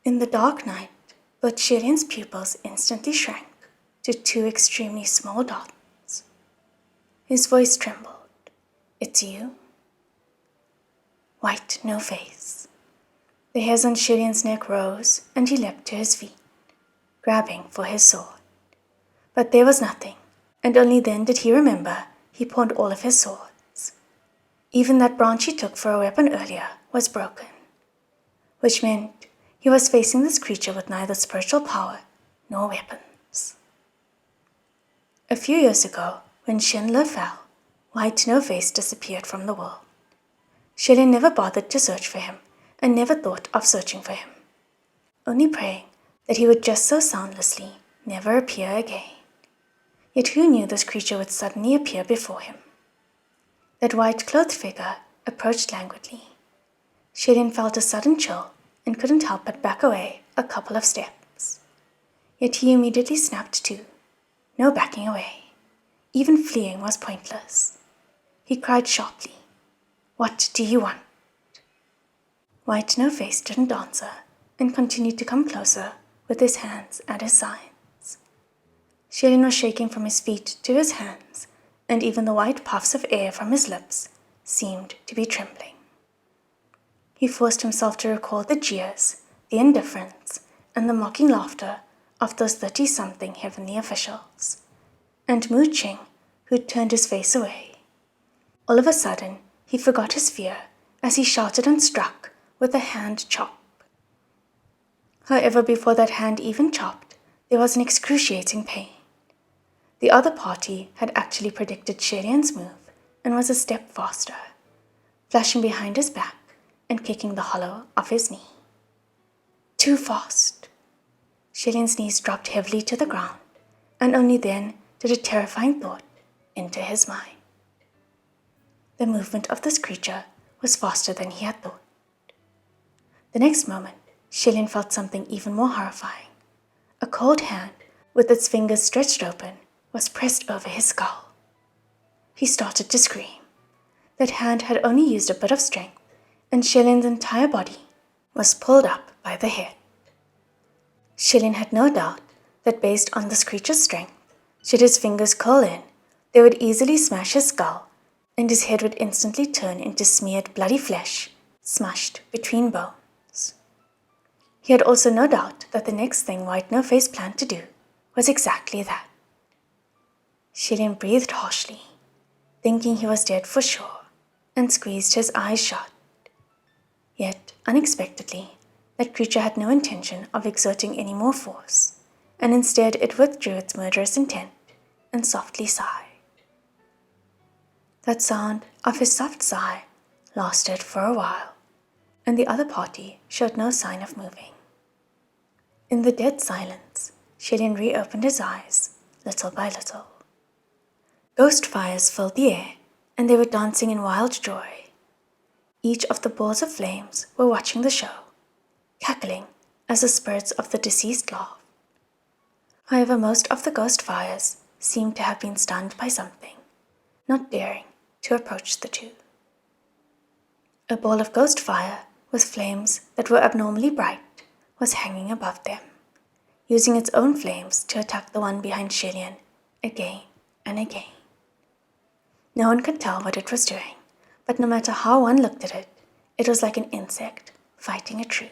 In the dark night, both Shilian's pupils instantly shrank to two extremely small dots. His voice trembled. "It's you?" White, no face. The hairs on Shilian's neck rose, and he leapt to his feet, grabbing for his sword. But there was nothing, and only then did he remember he pawned all of his swords. Even that branch he took for a weapon earlier was broken, which meant he was facing this creature with neither spiritual power nor weapons. A few years ago, when Shenle fell, White No-Face disappeared from the world. Shilian never bothered to search for him, and never thought of searching for him, only praying that he would just so soundlessly never appear again. Yet who knew this creature would suddenly appear before him? That white-clothed figure approached languidly. Shilian felt a sudden chill and couldn't help but back away a couple of steps. Yet he immediately snapped to. No backing away. Even fleeing was pointless. He cried sharply, "What do you want?" White No-Face didn't answer and continued to come closer with his hands at his sides. Shilian was shaking from his feet to his hands, and even the white puffs of air from his lips seemed to be trembling. He forced himself to recall the jeers, the indifference, and the mocking laughter of those 30-something heavenly officials, and Mu Qing, who'd turned his face away. All of a sudden, he forgot his fear as he shouted and struck with a hand chop. However, before that hand even chopped, there was an excruciating pain. The other party had actually predicted Shilian's move and was a step faster, flashing behind his back and kicking the hollow of his knee. Too fast. Shilian's knees dropped heavily to the ground, and only then did a terrifying thought enter his mind. The movement of this creature was faster than he had thought. The next moment, Shilian felt something even more horrifying. A cold hand, with its fingers stretched open, was pressed over his skull. He started to scream. That hand had only used a bit of strength, and Shilian's entire body was pulled up by the head. Shilian had no doubt that based on this creature's strength, should his fingers curl in, they would easily smash his skull, and his head would instantly turn into smeared bloody flesh, smashed between bones. He had also no doubt that the next thing White No-Face planned to do was exactly that. Shilian breathed harshly, thinking he was dead for sure, and squeezed his eyes shut. Yet, unexpectedly, that creature had no intention of exerting any more force, and instead it withdrew its murderous intent and softly sighed. That sound of his soft sigh lasted for a while, and the other party showed no sign of moving. In the dead silence, Shilian reopened his eyes, little by little. Ghost fires filled the air, and they were dancing in wild joy. Each of the balls of flames were watching the show, cackling as the spirits of the deceased laughed. However, most of the ghost fires seemed to have been stunned by something, not daring to approach the two. A ball of ghost fire with flames that were abnormally bright was hanging above them, using its own flames to attack the one behind Shilian again and again. No one could tell what it was doing, but no matter how one looked at it, it was like an insect fighting a tree.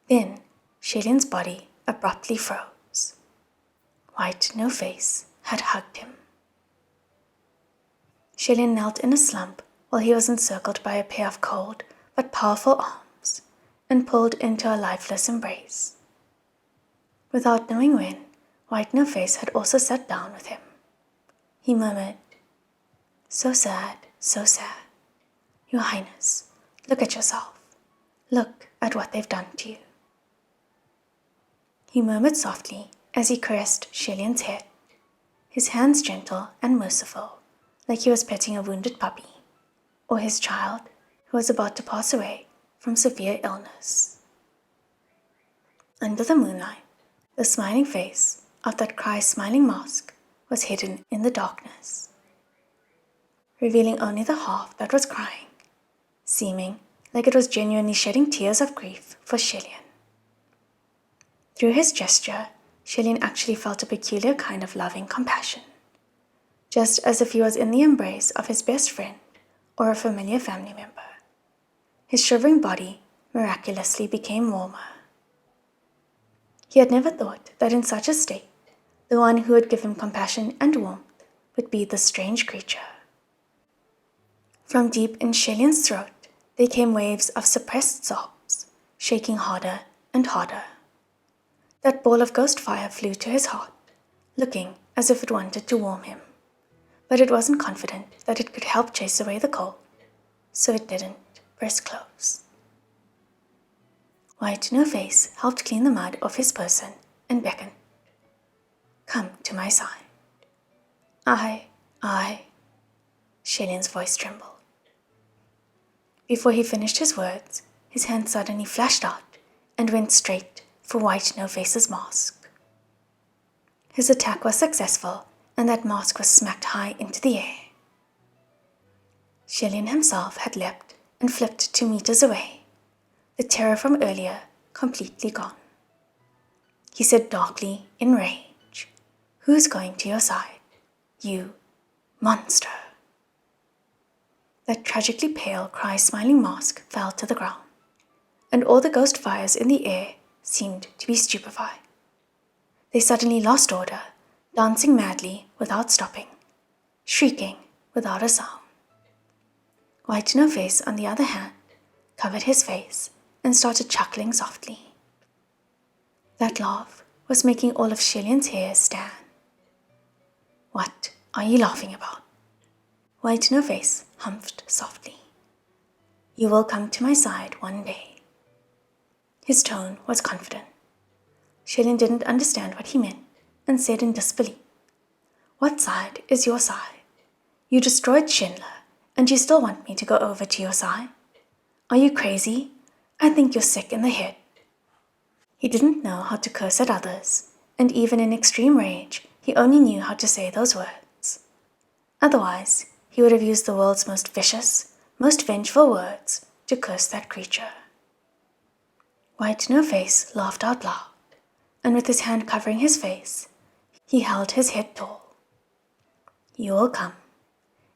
Then, Shilian's body abruptly froze. White No-Face had hugged him. Shilian knelt in a slump while he was encircled by a pair of cold but powerful arms and pulled into a lifeless embrace. Without knowing when, White No-Face had also sat down with him. He murmured, "So sad, so sad. Your Highness, look at yourself. Look at what they've done to you." He murmured softly as he caressed Shilian's head, his hands gentle and merciful, like he was petting a wounded puppy, or his child who was about to pass away from severe illness. Under the moonlight, the smiling face of that cry-smiling mask was hidden in the darkness, revealing only the half that was crying, seeming like it was genuinely shedding tears of grief for Shilian. Through his gesture, Shilin actually felt a peculiar kind of loving compassion, just as if he was in the embrace of his best friend or a familiar family member. His shivering body miraculously became warmer. He had never thought that in such a state, the one who would give him compassion and warmth would be this strange creature. From deep in Shilin's throat, there came waves of suppressed sobs, shaking harder and harder. That ball of ghost fire flew to his heart, looking as if it wanted to warm him, but it wasn't confident that it could help chase away the cold, so it didn't press close. White No Face helped clean the mud off his person and beckoned. "Come to my side." I. Shilin's voice trembled. Before he finished his words, his hand suddenly flashed out and went straight for White No Face's mask. His attack was successful, and that mask was smacked high into the air. Shilin himself had leapt and flipped 2 meters away, the terror from earlier completely gone. He said darkly, in rage, "Who's going to your side? You monster." That tragically pale, cry-smiling mask fell to the ground, and all the ghost fires in the air seemed to be stupefied. They suddenly lost order, dancing madly without stopping, shrieking without a sound. White No Face, on the other hand, covered his face and started chuckling softly. That laugh was making all of Shilin's hair stand. "What are you laughing about?" White No Face humphed softly. "You will come to my side one day." His tone was confident. Shilin didn't understand what he meant and said in disbelief, "What side is your side? You destroyed Schindler, and you still want me to go over to your side? Are you crazy? I think you're sick in the head." He didn't know how to curse at others, and even in extreme rage, he only knew how to say those words. Otherwise, he would have used the world's most vicious, most vengeful words to curse that creature. White No Face laughed out loud, and with his hand covering his face, he held his head tall. "You will come.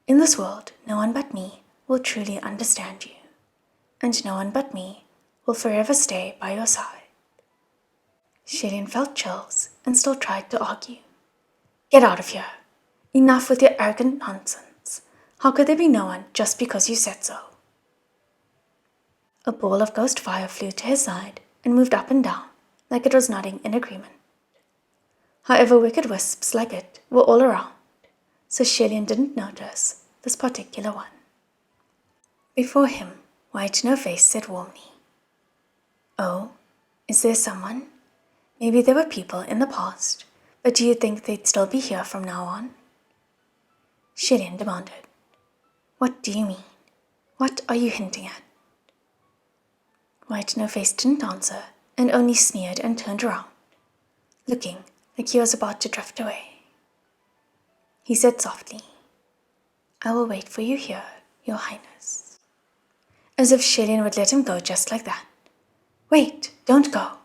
In this world, no one but me will truly understand you, and no one but me will forever stay by your side." Shilin felt chills and still tried to argue. "Get out of here. Enough with your arrogant nonsense. How could there be no one just because you said so?" A ball of ghost fire flew to his side and moved up and down like it was nodding in agreement. However, wicked wisps like it were all around, so Shilin didn't notice this particular one. Before him, White No Face said warmly, "Oh, is there someone? Maybe there were people in the past, but do you think they'd still be here from now on?" Shilin demanded, "What do you mean? What are you hinting at?" White No Face didn't answer and only sneered and turned around, looking like he was about to drift away. He said softly, "I will wait for you here, Your Highness." As if Shilin would let him go just like that. "Wait, don't go.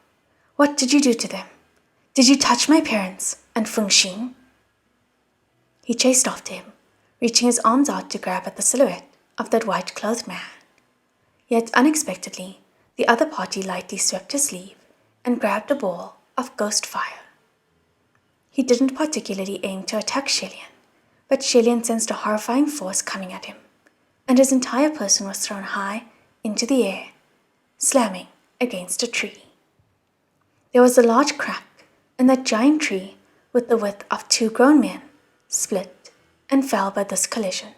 What did you do to them? Did you touch my parents and Feng Xing?" He chased after him, reaching his arms out to grab at the silhouette of that white-clothed man. Yet unexpectedly, the other party lightly swept his sleeve and grabbed a ball of ghost fire. He didn't particularly aim to attack Shilin, but Shilin sensed a horrifying force coming at him, and his entire person was thrown high into the air, slamming against a tree. There was a large crack, and that giant tree, with the width of 2 grown men, split and fell by this collision.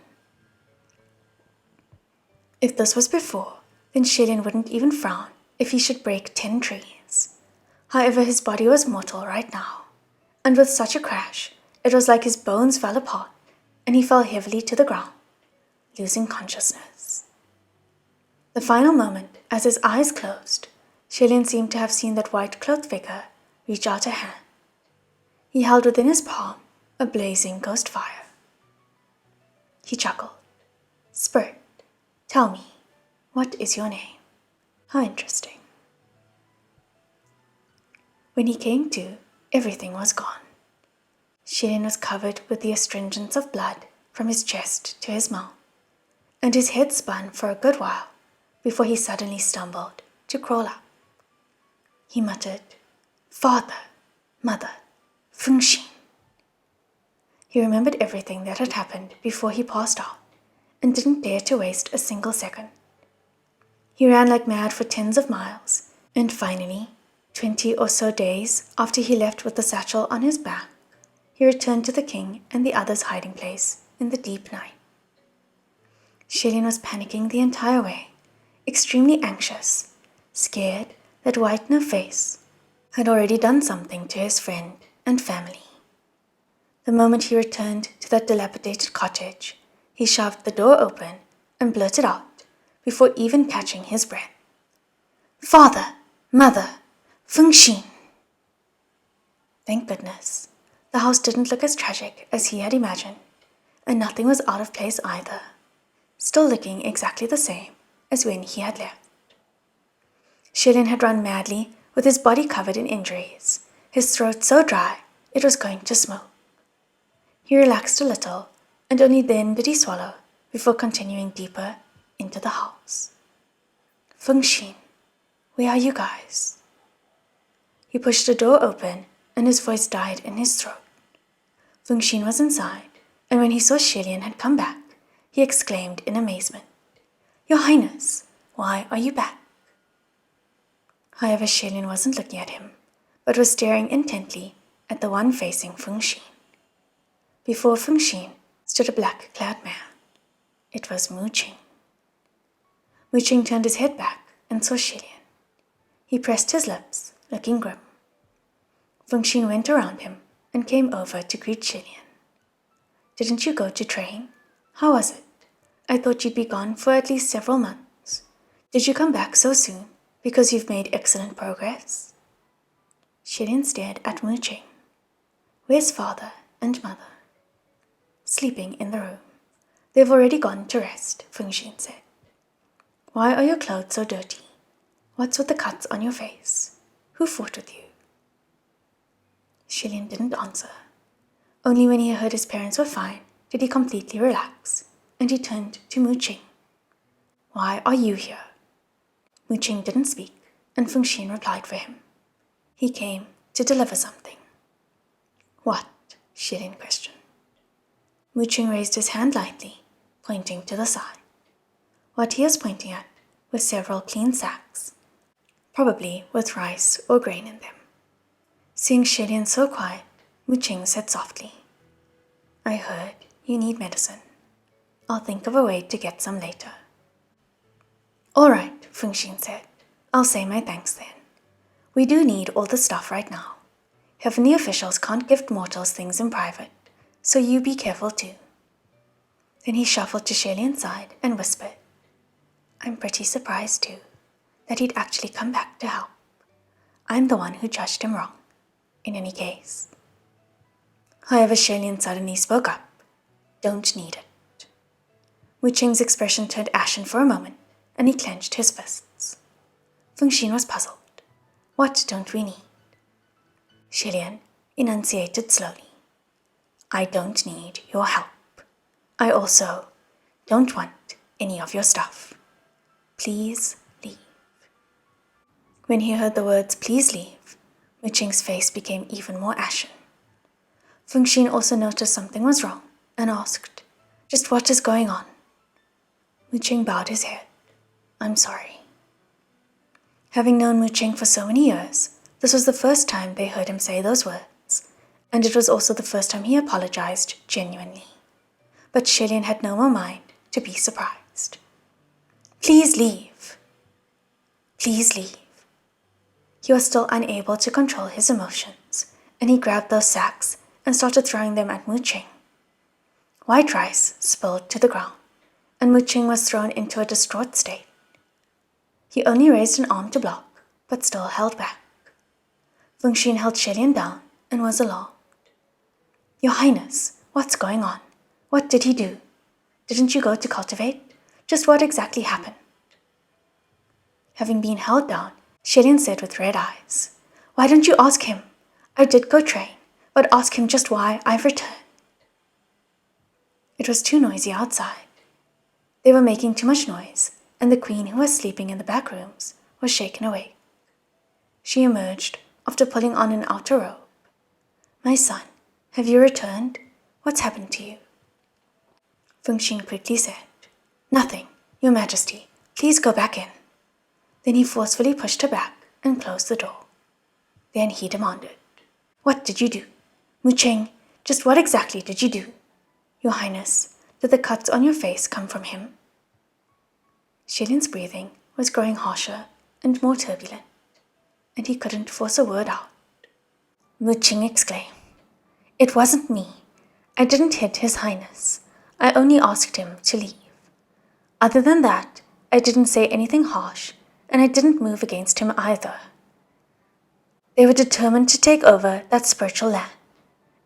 If this was before, then Shilin wouldn't even frown if he should break 10 trees. However, his body was mortal right now, and with such a crash, it was like his bones fell apart and he fell heavily to the ground, losing consciousness. The final moment, as his eyes closed, Shilin seemed to have seen that white-clothed figure reach out a hand. He held within his palm a blazing ghost fire. He chuckled. "Spirit, tell me, what is your name? How interesting." When he came to, everything was gone. Shilian was covered with the astringents of blood from his chest to his mouth, and his head spun for a good while before he suddenly stumbled to crawl up. He muttered, "Father, Mother, Fengxin." He remembered everything that had happened before he passed out and didn't dare to waste a single second. He ran like mad for tens of miles, and finally, 20 or so days after he left with the satchel on his back, he returned to the king and the others' hiding place in the deep night. Shilian was panicking the entire way, extremely anxious, scared that White No Face had already done something to his friend and family. The moment he returned to that dilapidated cottage, he shoved the door open and blurted out, before even catching his breath, "Father, Mother, Fengxin." Thank goodness, the house didn't look as tragic as he had imagined, and nothing was out of place either, still looking exactly the same as when he had left. Shilian had run madly, with his body covered in injuries, his throat so dry it was going to smoke. He relaxed a little, and only then did he swallow before continuing deeper into the house. "Fengxin, where are you guys?" He pushed the door open, and his voice died in his throat. Fengxin was inside, and when he saw Shilian had come back, he exclaimed in amazement, "Your Highness, why are you back?" However, Shilian wasn't looking at him, but was staring intently at the one facing Fengxin. Before Fengxin stood a black-clad man. It was Muqing. Muqing turned his head back and saw Shilian. He pressed his lips, looking grim. Fengxin went around him and came over to greet Shilian. "Didn't you go to train? How was it? I thought you'd be gone for at least several months. Did you come back so soon because you've made excellent progress?" Shilian stared at Muqing. "Where's father and mother?" "Sleeping in the room. They've already gone to rest," Fengxin said. "Why are your clothes so dirty? What's with the cuts on your face? Who fought with you?" Shilian didn't answer. Only when he heard his parents were fine did he completely relax, and he turned to Muqing. "Why are you here?" Muqing didn't speak, and Fengxin replied for him. "He came to deliver something." "What?" Shilian questioned. Muqing raised his hand lightly, pointing to the side. What he was pointing at were several clean sacks, probably with rice or grain in them. Seeing Shilian so quiet, Muqing said softly, "I heard you need medicine. I'll think of a way to get some later." "All right," Fengxin said. "I'll say my thanks then. We do need all the stuff right now. Heavenly officials can't gift mortals things in private, so you be careful too." Then he shuffled to Shilian's side and whispered, "I'm pretty surprised too, that he'd actually come back to help. I'm the one who judged him wrong, in any case." However, Shilian suddenly spoke up, "Don't need it." Muqing's expression turned ashen for a moment, and he clenched his fists. Fengxin was puzzled. "What don't we need?" Shilian enunciated slowly, "I don't need your help. I also don't want any of your stuff. Please leave." When he heard the words "please leave," Muqing's face became even more ashen. Fengxin also noticed something was wrong and asked, "Just what is going on?" Muqing bowed his head. "I'm sorry." Having known Muqing for so many years, this was the first time they heard him say those words, and it was also the first time he apologized genuinely. But Shilian had no more mind to be surprised. "Please leave. Please leave." He was still unable to control his emotions, and he grabbed those sacks and started throwing them at Muqing. White rice spilled to the ground, and Muqing was thrown into a distraught state. He only raised an arm to block, but still held back. Fengxin held Shilian down and was alarmed. "Your Highness, what's going on? What did he do? Didn't you go to cultivate? Just what exactly happened?" Having been held down, Shilian said with red eyes, Why don't you ask him? I did go train, but ask him just why I've returned." It was too noisy outside. They were making too much noise, and the queen, who was sleeping in the back rooms, was shaken awake. She emerged after pulling on an outer robe. "My son, have you returned? What's happened to you?" Fengxian quickly said, "Nothing, Your Majesty. Please go back in." Then he forcefully pushed her back and closed the door. Then he demanded, "What did you do? Muqing, just what exactly did you do? Your Highness, did the cuts on your face come from him?" Shilian's breathing was growing harsher and more turbulent, and he couldn't force a word out. Muqing exclaimed, "It wasn't me. I didn't hit His Highness. I only asked him to leave. Other than that, I didn't say anything harsh, and I didn't move against him either. They were determined to take over that spiritual land,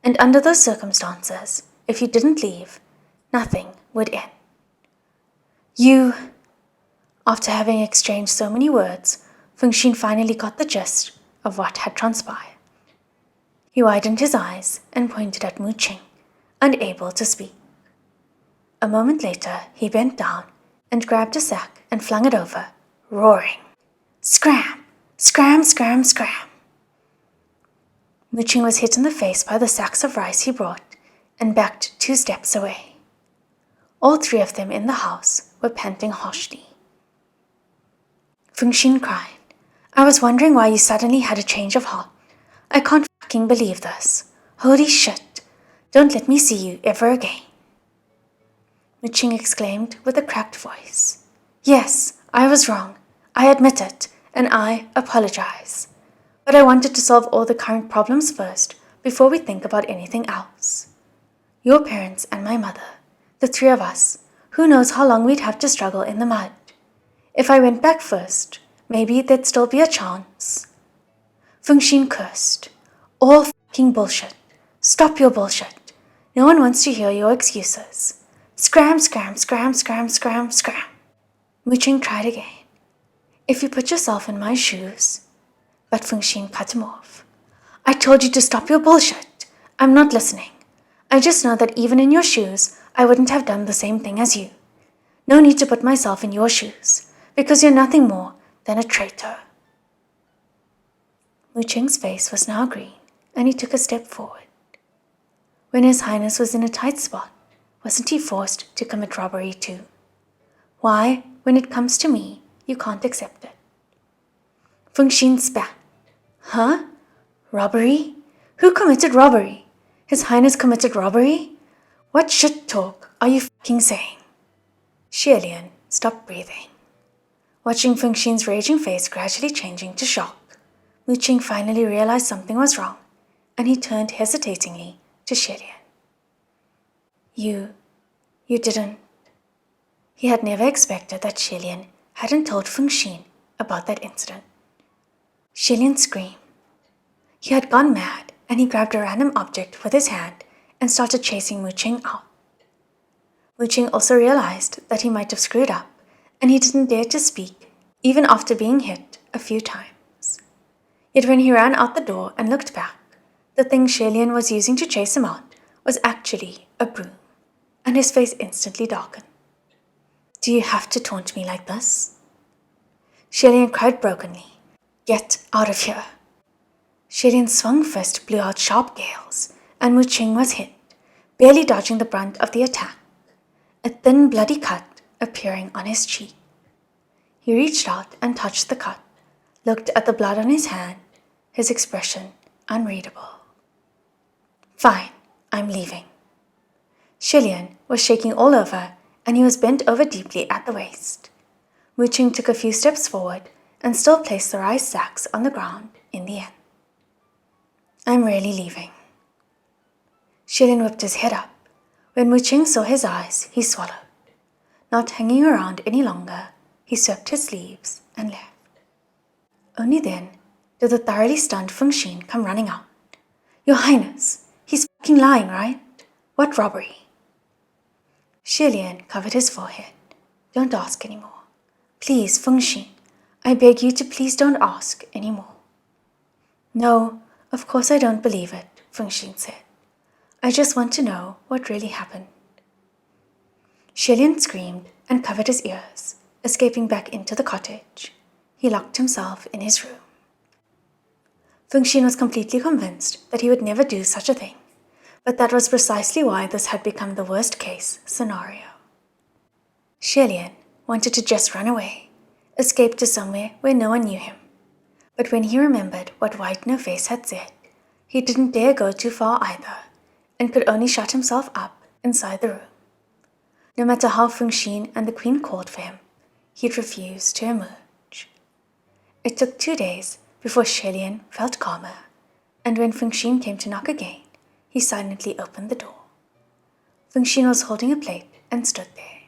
and under those circumstances, if you didn't leave, nothing would end. You..." After having exchanged so many words, Fengxian finally got the gist of what had transpired. He widened his eyes and pointed at Muqing, unable to speak. A moment later, he bent down and grabbed a sack and flung it over, roaring, "Scram! Scram, scram, scram!" Muqing was hit in the face by the sacks of rice he brought and backed 2 steps away. All 3 of them in the house were panting harshly. Fengxian cried, "I was wondering why you suddenly had a change of heart. I can't fucking believe this. Holy shit. Don't let me see you ever again." Muqing exclaimed with a cracked voice, "Yes, I was wrong. I admit it, and I apologize. But I wanted to solve all the current problems first before we think about anything else. Your parents and my mother, the 3 of us, who knows how long we'd have to struggle in the mud. If I went back first, maybe there'd still be a chance." Fengxian cursed, "All fucking bullshit. Stop your bullshit. No one wants to hear your excuses. Scram, scram, scram, scram, scram, scram." Muqing tried again. "If you put yourself in my shoes..." But Fengxian cut him off. "I told you to stop your bullshit. I'm not listening. I just know that even in your shoes, I wouldn't have done the same thing as you. No need to put myself in your shoes, because you're nothing more than a traitor." Muqing's face was now green, and he took a step forward. When His Highness was in a tight spot, wasn't he forced to commit robbery too? Why, when it comes to me, you can't accept it? Fengxian spat. "Huh? Robbery? Who committed robbery? His Highness committed robbery? What shit talk are you fucking saying?" Shilian stopped breathing. Watching Fengxian's raging face gradually changing to shock, Muqing finally realized something was wrong, and he turned hesitatingly to Shilian. You didn't..." He had never expected that Shilian hadn't told Fengxian about that incident. Shilian screamed. He had gone mad, and he grabbed a random object with his hand and started chasing Muqing out. Muqing also realized that he might have screwed up, and he didn't dare to speak, even after being hit a few times. Yet when he ran out the door and looked back, the thing Shilian was using to chase him out was actually a broom, and his face instantly darkened. "Do you have to taunt me like this?" Shilian cried brokenly, "Get out of here." Shilian's swung fist blew out sharp gales, and Muqing was hit, barely dodging the brunt of the attack, a thin bloody cut appearing on his cheek. He reached out and touched the cut, looked at the blood on his hand, his expression unreadable. "Fine, I'm leaving." Shilian was shaking all over, and he was bent over deeply at the waist. Muqing took a few steps forward and still placed the rice sacks on the ground in the end. "I'm really leaving." Shilian whipped his head up. When Muqing saw his eyes, he swallowed. Not hanging around any longer, he swept his sleeves and left. Only then did the thoroughly stunned Fengxian come running out. "Your Highness, he's fucking lying, right? What robbery?" Shilian covered his forehead. "Don't ask anymore. Please, Fengxian, I beg you to please don't ask anymore." No, of course I don't believe it, Fengxian said. I just want to know what really happened. Shilian screamed and covered his ears, escaping back into the cottage. He locked himself in his room. Fengxian was completely convinced that he would never do such a thing, but that was precisely why this had become the worst-case scenario. Shilian wanted to just run away, escape to somewhere where no one knew him. But when he remembered what White No Face had said, he didn't dare go too far either, and could only shut himself up inside the room. No matter how Fengxian and the Queen called for him, he'd refuse to emerge. It took 2 days before Shilian felt calmer, and when Fengxian came to knock again, he silently opened the door. Fengxian was holding a plate and stood there.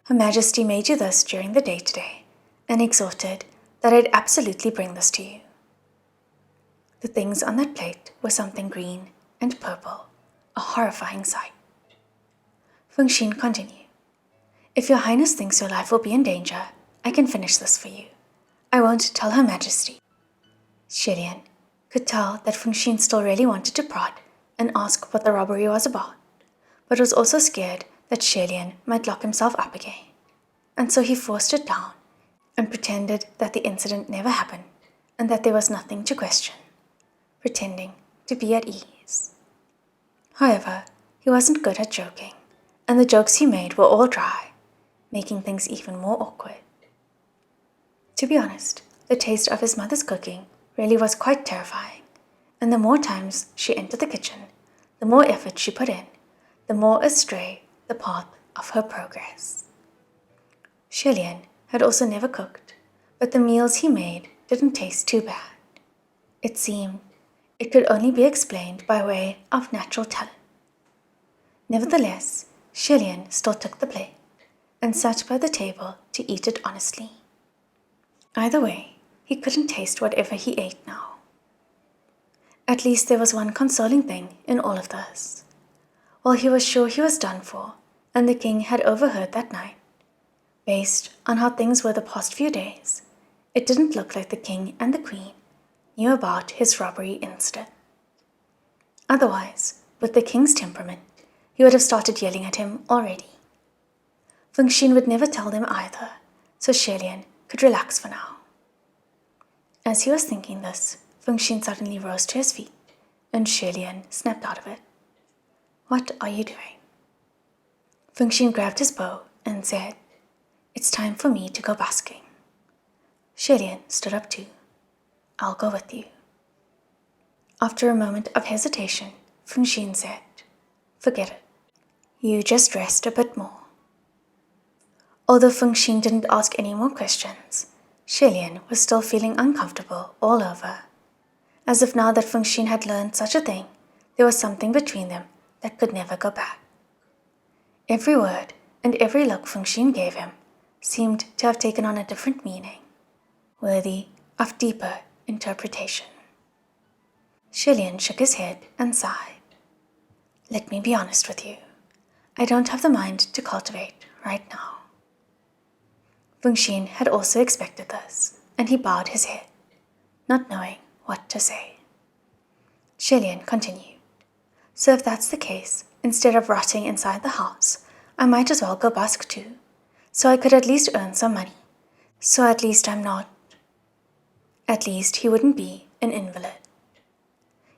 Her Majesty made you this during the day today, and exhorted that I'd absolutely bring this to you. The things on that plate were something green and purple, a horrifying sight. Fengxian continued, If your Highness thinks your life will be in danger, I can finish this for you. I won't tell Her Majesty. Shilian could tell that Fengxian still really wanted to prod and ask what the robbery was about, but was also scared that Shilian might lock himself up again, and so he forced it down and pretended that the incident never happened and that there was nothing to question, pretending to be at ease. However, he wasn't good at joking, and the jokes he made were all dry, making things even more awkward. To be honest, the taste of his mother's cooking really was quite terrifying, and the more times she entered the kitchen, the more effort she put in, the more astray the path of her progress. Shilian had also never cooked, but the meals he made didn't taste too bad. It seemed it could only be explained by way of natural talent. Nevertheless, Shilian still took the plate and sat by the table to eat it honestly. Either way, he couldn't taste whatever he ate now. At least there was one consoling thing in all of this. While he was sure he was done for, and the king had overheard that night, based on how things were the past few days, it didn't look like the king and the queen knew about his robbery incident. Otherwise, with the king's temperament, he would have started yelling at him already. Fengxian would never tell them either, so Shilian could relax for now. As he was thinking this, Fengxian suddenly rose to his feet, and Shilian snapped out of it. What are you doing? Fengxian grabbed his bow and said, It's time for me to go basking. Shilian stood up too. I'll go with you. After a moment of hesitation, Fengxian said, Forget it. You just rest a bit more. Although Fengxian didn't ask any more questions, Shilian was still feeling uncomfortable all over, as if now that Fengxian had learned such a thing, there was something between them that could never go back. Every word and every look Fengxian gave him seemed to have taken on a different meaning, worthy of deeper interpretation. Shilian shook his head and sighed. Let me be honest with you. I don't have the mind to cultivate right now. Fengxian had also expected this, and he bowed his head, not knowing what to say. Shilian continued. So if that's the case, instead of rotting inside the house, I might as well go busk too, so I could at least earn some money. So at least I'm not. At least he wouldn't be an invalid.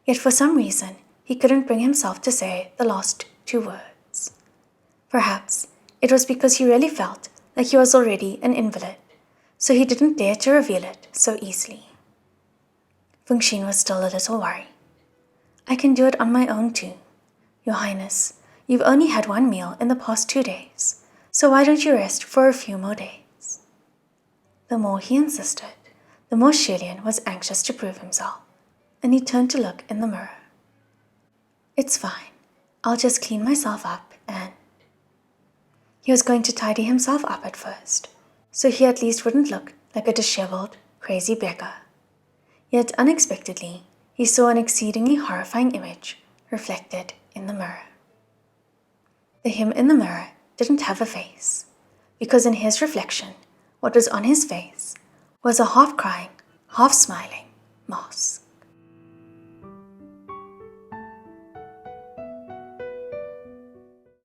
Yet for some reason, he couldn't bring himself to say the last 2 words. Perhaps it was because he really felt like he was already an invalid, so he didn't dare to reveal it so easily. Fengxian was still a little worried. I can do it on my own too. Your Highness, you've only had 1 meal in the past 2 days, so why don't you rest for a few more days? The more he insisted, the more Shilian was anxious to prove himself, and he turned to look in the mirror. It's fine. I'll just clean myself up and... He was going to tidy himself up at first, so he at least wouldn't look like a disheveled, crazy beggar. Yet unexpectedly, he saw an exceedingly horrifying image reflected in the mirror. The him in the mirror didn't have a face, because in his reflection, what was on his face was a half-crying, half-smiling moss.